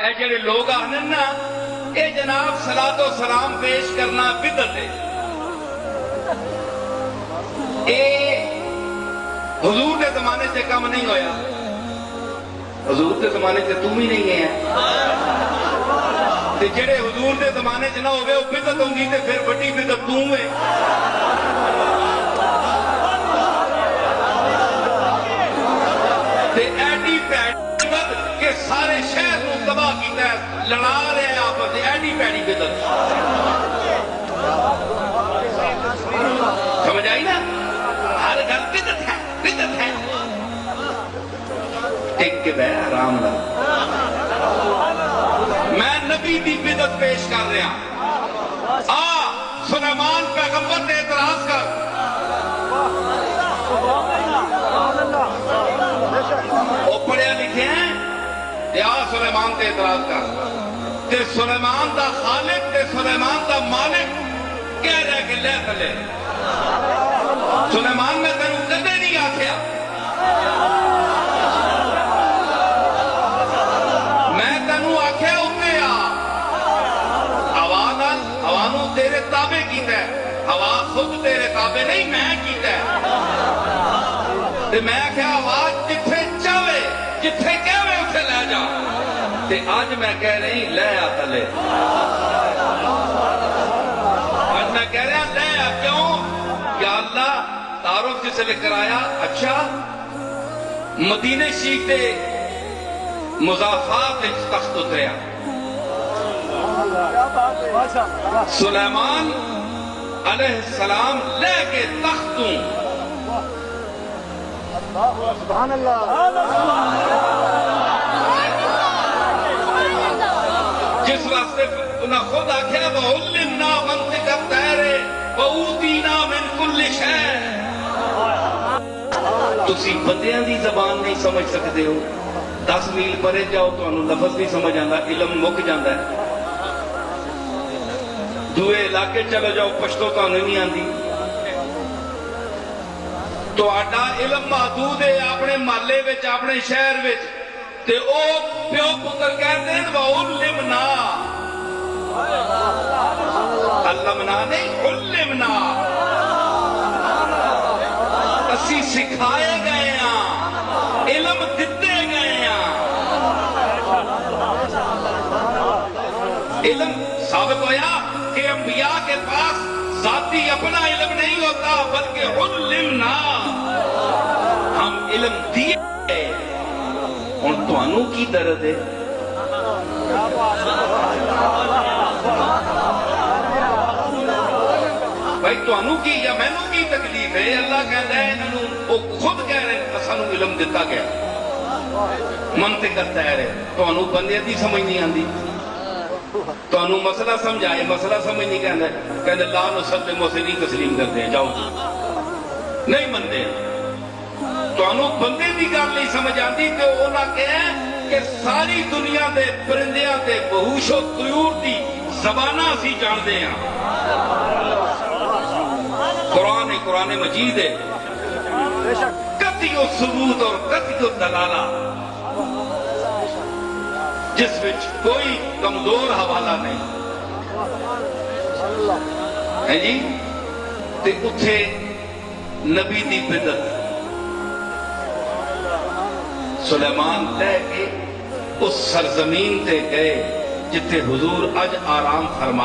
اے جڑے لوگ آنے نا اے جناب صلاۃ و سلام پیش کرنا بدعت ہے. اے حضور کے زمانے سے کم نہیں ہویا. حضور کے زمانے سے تم ہی نہیں ہے تے جڑے حضور کے زمانے سے نہ ہوئے وہ بدعت ہوں گی تے پھر بڑی بدعت تم ہے. تے ایڈی پیڑی بدعت کہ سارے شہر کو تباہ کیتا ہے, لڑا رہے ہیں آپس میں. ایڈی پیڑی بدعت سمجھ آئی نا. ہر گھر بدعت ہے, بدعت ہے. ٹک کے بہ آرام نال. میں نبی دی بدعت پیش کر رہا. سلیمان پیغمبر نے اعتراض کر وہ پڑھے لکھے ہیں تے سلیمان تے اعتراض کر تے سلیمان دا خالق تے سلیمان دا مالک کہہ رہے کہ لے تلے. سلیمان میں تینوں کدے نہیں آکھیا میں تینوں آکھیا اتے آ. ہوا نو تیرے تابع کیتا ہے. ہوا خود تیرے تابع نہیں, میں کیتا ہے. تے میں آکھیا ہوا جتھے چاہے جتھے کہوے اتھے لے جا. تے آج میں کہہ رہی لے آ تلے. آج میں کہہ رہا لے آ. کیوں؟ یا اللہ تعارف جسے لے کر آیا. اچھا مدینے شریف تے مضافات تخت اتریا. سلیمان علیہ السلام لے کے تختوں سبحان اللہ جس واسطے انہاں خود آکھیا وَعُلِّمْنَا مَنْطِقَ الطَّيْرِ وَأُوتِينَا مِنْ كُلِّ شَيْءٍ. تسی بندیاں دی زبان نہیں سمجھ سکتے ہو. 10 میل پرے جاؤ تو انہوں لفظ نہیں سمجھ آندا, علم مک جاندہ ہے. دوئے علاقے چلو جاؤ پشتو تو انہوں نہیں آندی. تو آڈا علم محدود ہے اپنے محلے وچ اپنے شہر وچ. تے او پیو پتر کہتے ہیں وَعُلِّمْنَا. علمنا نہیں علمنا. اسی سکھائے گئے ہیں, علم دیتے گئے ہیں. علم ثابت ہویا کہ انبیاء کے پاس ذاتی اپنا علم نہیں ہوتا بلکہ علمنا, ہم علم دیے. ہن تانوں کی درد ہے؟ بھائی تانوں کی یا مینوں کی تکلیف ہے؟ اللہ کہتا ہے انہوں وہ خود کہہ رہے ہیں سانوں علم دیتا گیا. منطق کرتا ہے تانوں بندے دی سمجھ نہیں آندی. تانوں مسئلہ سمجھائے مسئلہ سمجھ نہیں کہندے لا نسلم اسے نہیں تسلیم کرتے ہیں جاؤ نہیں منتے. تانوں بندے دی گل نہیں سمجھ آندی تے انہاں کہے کہ ساری دنیا دے پرندیاں تے وحوش و طیور دی زباناں اسی جاندے ہیں. قرآن مجید ہے قطعی و ثبوت اور قطعی و دلالہ جس وچ کوئی کمزور حوالہ نہیں ہے جی. تے اتھے نبی دی بدعت سلیمان لے کے اس سرزمین تے گئے جتھے حضور اج آرام فرما